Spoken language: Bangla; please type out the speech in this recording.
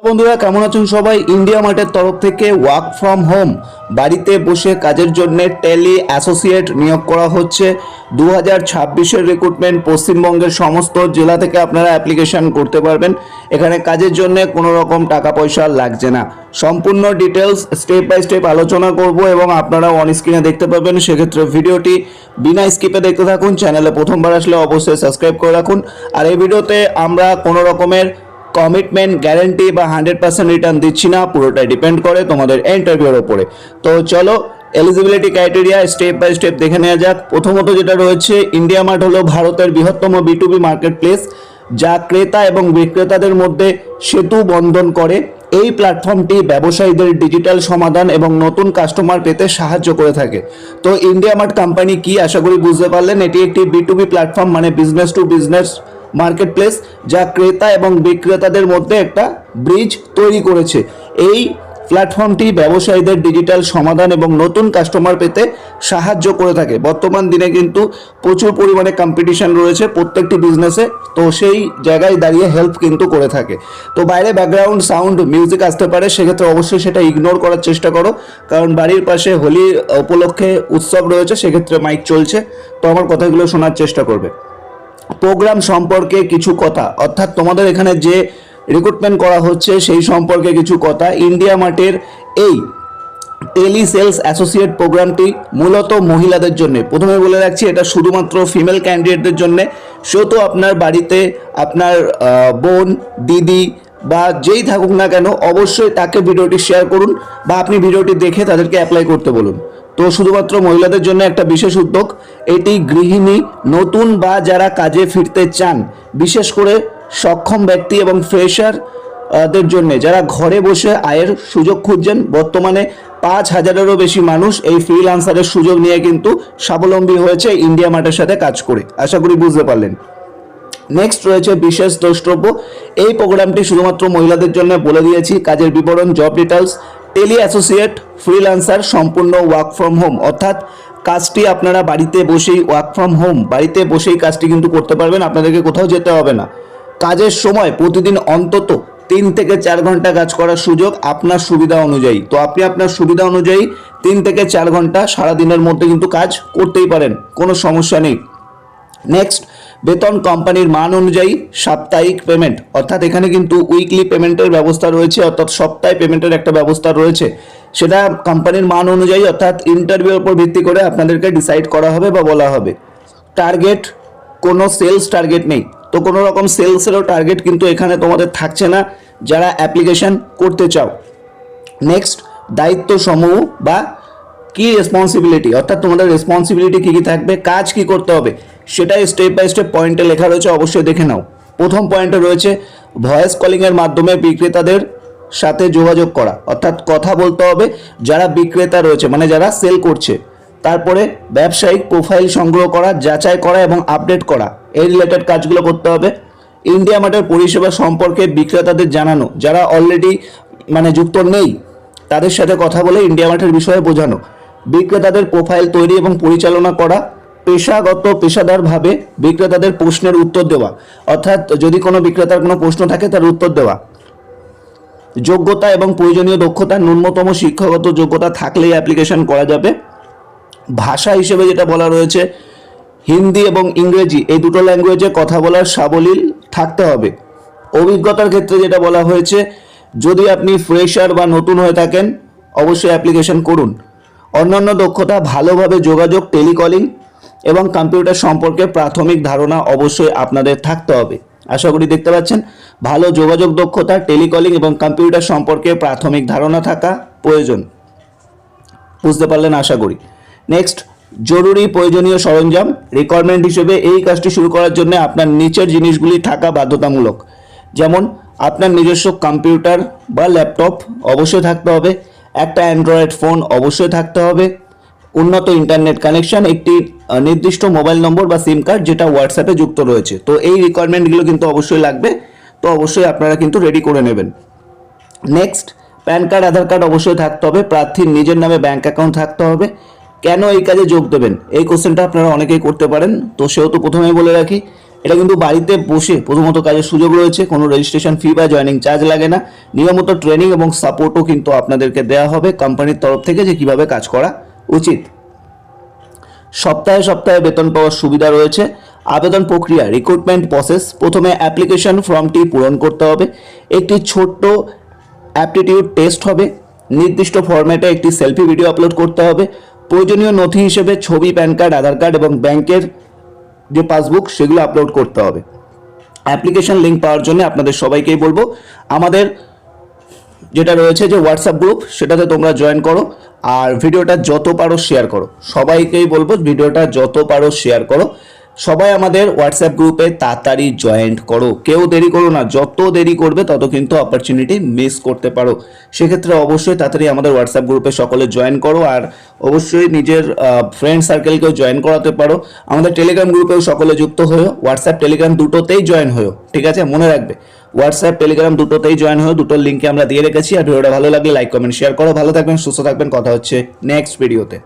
বন্ধুরা কেমন আছেন সবাই। ইন্ডিয়া মার্টের তরফ থেকে ওয়ার্ক ফ্রম হোম বাড়িতে বসে কাজের জন্য টেলি অ্যাসোসিয়েট নিয়োগ করা হচ্ছে। 2026-এর রিক্রুটমেন্ট পশ্চিমবঙ্গের সমস্ত জেলা থেকে আপনারা অ্যাপ্লিকেশন করতে পারবেন। এখানে কাজের জন্য কোনো রকম টাকা পয়সা লাগছে না। সম্পূর্ণ ডিটেলস স্টেপ বাই স্টেপ আলোচনা করব এবং আপনারা অন স্ক্রিনে দেখতে পাবেন। সেক্ষেত্রে ভিডিওটি বিনা স্কিপে দেখতে থাকুন। চ্যানেলে প্রথমবার আসলে অবশ্যই সাবস্ক্রাইব করে রাখুন। আর এই ভিডিওতে আমরা কোনো রকমের কমিটমেন্ট গ্যারান্টি বা 100% রিটার্ন দিচ্ছি না, পুরোটাই ডিপেন্ড করে তোমাদের ইন্টারভিউর উপরে। তো চলো eligibility criteria step by step দেখে নেওয়া যাক। প্রথমত যেটা রয়েছে, ইন্ডিয়া মার্ট হলো ভারতের বৃহত্তম B2B মার্কেট প্লেস, যা ক্রেতা এবং বিক্রেতাদের মধ্যে সেতু বন্ধন করে। এই প্ল্যাটফর্মটি ব্যবসায়ীদের ডিজিটাল সমাধান এবং নতুন কাস্টমার পেতে সাহায্য করে থাকে। তো ইন্ডিয়া মার্ট কোম্পানি কি, আশা করি বুঝতে পারলেন। এটি একটি B2B প্ল্যাটফর্ম, মানে business to business market place, যা ক্রেতা এবং বিক্রেতাদের মধ্যে একটা ব্রিজ তৈরি করেছে। এই প্ল্যাটফর্মটি ব্যবসায়ীদের ডিজিটাল সমাধান এবং নতুন কাস্টমার পেতে সাহায্য করে থাকে। বর্তমান দিনে কিন্তু প্রচুর পরিমাণে কম্পিটিশন রয়েছে প্রত্যেকটি বিজনেসে, তো সেই জায়গায় দাঁড়িয়ে হেল্প কিন্তু করে থাকে। তো বাইরে ব্যাকগ্রাউন্ড সাউন্ড মিউজিক আসতে পারে, সেক্ষেত্রে অবশ্যই সেটা ইগনোর করার চেষ্টা করো, কারণ বাড়ির পাশে হোলি উপলক্ষে উৎসব রয়েছে, সেক্ষেত্রে মাইক চলছে, তো আমার কথাগুলো শোনার চেষ্টা করবে। প্রোগ্রাম সম্পর্কে কিছু কথা, অর্থাৎ তোমাদের এখানে যে রিক্রুটমেন্ট করা হচ্ছে সেই সম্পর্কে কিছু কথা। ইন্ডিয়া মার্টের এই টেলি সেলস অ্যাসোসিয়েট প্রোগ্রামটি মূলত মহিলাদের জন্য। প্রথমে বলে রাখছি, এটা শুধুমাত্র ফিমেল ক্যান্ডিডেটদের জন্য। সেহেতু আপনার বাড়িতে আপনার বোন, দিদি বা যেই থাকুক না কেন, অবশ্যই তাকে ভিডিওটি শেয়ার করুন বা আপনি ভিডিওটি দেখে তাদেরকে অ্যাপ্লাই করতে বলুন। তো শুধুমাত্র মহিলাদের জন্য একটা বিশেষ উদ্যোগ। এটি গৃহিণী, নতুন বা যারা কাজে ফিরতে চান, বিশেষ করে সক্ষম ব্যক্তি এবং ফ্রেশার দের জন্য, যারা ঘরে বসে আয়ের সুযোগ খুঁজছেন। বর্তমানে 5,000-এরও বেশি মানুষ এই ফ্রিল্যান্সারের সুযোগ নিয়ে কিন্তু স্বাবলম্বী হয়েছে ইন্ডিয়া মার্টের সাথে কাজ করে। আশা করি বুঝতে পারলেন। নেক্সট রয়েছে বিশেষ দ্রষ্টব্য। এই প্রোগ্রামটি শুধুমাত্র মহিলাদের জন্য বলে দিয়েছি। কাজের বিবরণ, job details, tele associate freelancer, সম্পূর্ণ ওয়ার্ক ফ্রম হোম, অর্থাৎ কাজটি আপনারা বাড়িতে বসেই ওয়ার্ক ফ্রম হোম, বাড়িতে বসেই কাজটি কিন্তু করতে পারবেন, আপনাদেরকে কোথাও যেতে হবে না। কাজের সময় প্রতিদিন অন্তত 3 থেকে 4 ঘন্টা কাজ করার সুযোগ আপনার সুবিধা অনুযায়ী। তো আপনি আপনার সুবিধা অনুযায়ী 3 থেকে 4 ঘন্টা সারাদিনের মধ্যে কিন্তু কাজ করতেই পারেন, কোনো সমস্যা নেই। নেক্সট, বেতন কোম্পানির মান অনুযায়ী সাপ্তাহিক পেমেন্ট, অর্থাৎ এখানে কিন্তু উইকলি পেমেন্টের ব্যবস্থা রয়েছে, অর্থাৎ সপ্তাহে পেমেন্টের একটা ব্যবস্থা রয়েছে। সেটা কোম্পানির মান অনুযায়ী, অর্থাৎ ইন্টারভিউর উপর ভিত্তি করে আপনাদেরকে ডিসাইড করা হবে বা বলা হবে। টার্গেট, কোনো সেলস টার্গেট নেই। তো কোনো রকম সেলসেরও টার্গেট কিন্তু এখানে তোমাদের থাকছে না যারা অ্যাপ্লিকেশন করতে চাও। নেক্সট, দায়িত্ব সমূহ বা কি রেসপন্সিবিলিটি, অর্থাৎ তোমাদের রেসপন্সিবিলিটি কী কী থাকবে, কাজ কি করতে হবে, সেটাই স্টেপ বাই স্টেপ পয়েন্টে লেখা রয়েছে, অবশ্যই দেখে নাও। প্রথম পয়েন্টে রয়েছে ভয়েস কলিংয়ের মাধ্যমে বিক্রেতাদের সাথে যোগাযোগ করা, অর্থাৎ কথা বলতে হবে যারা বিক্রেতা রয়েছে, মানে যারা সেল করছে। তারপরে ব্যবসায়িক প্রোফাইল সংগ্রহ করা, যাচাই করা এবং আপডেট করা, এই রিলেটেড কাজগুলো করতে হবে। ইন্ডিয়া মার্টের পরিষেবা সম্পর্কে বিক্রেতাদের জানানো, যারা অলরেডি মানে যুক্ত নেই তাদের সাথে কথা বলে ইন্ডিয়া মার্টের বিষয়ে বোঝানো। বিক্রেতাদের প্রোফাইল তৈরি এবং পরিচালনা করা, পেশাদারভাবে বিক্রেতাদের প্রশ্নের উত্তর দেওয়া, অর্থাৎ যদি কোনো বিক্রেতার কোনো প্রশ্ন থাকে তার উত্তর দেওয়া। যোগ্যতা এবং প্রয়োজনীয় দক্ষতা, ন্যূনতম শিক্ষাগত যোগ্যতা থাকলেই অ্যাপ্লিকেশন করা যাবে। ভাষা হিসেবে যেটা বলা রয়েছে, হিন্দি এবং ইংরেজি এই দুটো ল্যাঙ্গুয়েজে কথা বলার সাবলীল থাকতে হবে। অভিজ্ঞতার ক্ষেত্রে যেটা বলা হয়েছে, যদি আপনি ফ্রেশার বা নতুন হয়ে থাকেন অবশ্যই অ্যাপ্লিকেশন করুন। অন্যান্য দক্ষতা, ভালোভাবে যোগাযোগ, টেলিকলিং এবং কম্পিউটার সম্পর্কে প্রাথমিক ধারণা অবশ্যই আপনাদের থাকতে হবে। আশা করি দেখতে পাচ্ছেন, ভালো যোগাযোগ দক্ষতা, টেলিকলিং এবং কম্পিউটার সম্পর্কে প্রাথমিক ধারণা থাকা প্রয়োজন। বুঝতে পারলেন আশা করি। নেক্সট, জরুরি প্রয়োজনীয় সরঞ্জাম। রিকোয়ারমেন্ট হিসেবে এই কাজটি শুরু করার জন্য আপনার নিচের জিনিসগুলি থাকা বাধ্যতামূলক। যেমন আপনার নিজস্ব কম্পিউটার বা ল্যাপটপ অবশ্যই থাকতে হবে, একটা অ্যান্ড্রয়েড ফোন অবশ্যই থাকতে হবে, উন্নত ইন্টারনেট কানেকশন, একটি নির্দিষ্ট মোবাইল নম্বর বা সিম কার্ড যেটা হোয়াটসঅ্যাপে যুক্ত রয়েছে। তো এই রিকোয়ারমেন্টগুলো কিন্তু অবশ্যই লাগবে, তো অবশ্যই আপনারা কিন্তু রেডি করে নেবেন। নেক্সট, প্যান কার্ড, আধার কার্ড অবশ্যই থাকতে হবে। প্রার্থীর নিজের নামে ব্যাঙ্ক অ্যাকাউন্ট থাকতে হবে। কেন এই কাজে যোগ দেবেন, এই কোশ্চেনটা আপনারা অনেকেই করতে পারেন, তো সেহেতু প্রথমেই বলে রাখি, এটা কিন্তু বাড়িতে বসে প্রথমত কাজের সুযোগ রয়েছে, কোনো রেজিস্ট্রেশন ফি বা জয়েনিং চার্জ লাগে না, নিয়মিত ট্রেনিং এবং সাপোর্টও কিন্তু আপনাদেরকে দেওয়া হবে কোম্পানির তরফ থেকে যে কিভাবে কাজ করা উচিত। সপ্তাহে সপ্তাহে বেতন পাওয়ার সুবিধা রয়েছে। আবেদন প্রক্রিয়া রিক্রুটমেন্ট প্রসেস, প্রথমে অ্যাপ্লিকেশন ফর্মটি পূরণ করতে হবে, একটি ছোট্ট অ্যাপটিটিউড টেস্ট হবে, নির্দিষ্ট ফরম্যাটে একটি সেলফি ভিডিও আপলোড করতে হবে, প্রয়োজনীয় নথি হিসেবে ছবি, প্যান কার্ড, আধার কার্ড এবং ব্যাংকের যে পাসবুক সেগুলো আপলোড করতে হবে। অ্যাপ্লিকেশন লিঙ্ক পাওয়ার জন্য আপনাদের সবাইকেই বলবো আমাদের যেটা রয়েছে যে হোয়াটসঅ্যাপ গ্রুপ, সেটাতে তোমরা জয়েন করো আর ভিডিওটা যত পারো শেয়ার করো। সবাইকেই বলবো ভিডিওটা যত পারো শেয়ার করো। সবাই আমাদের হোয়াটসঅ্যাপ গ্রুপে তাড়াতাড়ি জয়েন করো, কেউ দেরি করো না, যত দেরি করবে তত কিন্তু অপরচুনিটি মিস করতে পারো। সেক্ষেত্রে অবশ্যই তাড়াতাড়ি আমাদের হোয়াটসঅ্যাপ গ্রুপে সকলে জয়েন করো আর অবশ্যই নিজের ফ্রেন্ড সার্কেলকেও জয়েন করাতে পারো। আমাদের টেলিগ্রাম গ্রুপেও সকলে যুক্ত হয়েও, হোয়াটসঅ্যাপ টেলিগ্রাম দুটোতেই জয়েন হয়েও, ঠিক আছে? মনে রাখবে হোয়াটসঅ্যাপ টেলিগ্রাম দুটোতেই জয়েন হয়েও, দুটোর লিঙ্কে আমরা দিয়ে রেখেছি। আর ভিডিওটা ভালো লাগলে লাইক কমেন্ট শেয়ার করো। ভালো থাকবেন, সুস্থ থাকবেন, কথা হচ্ছে নেক্সট ভিডিওতে।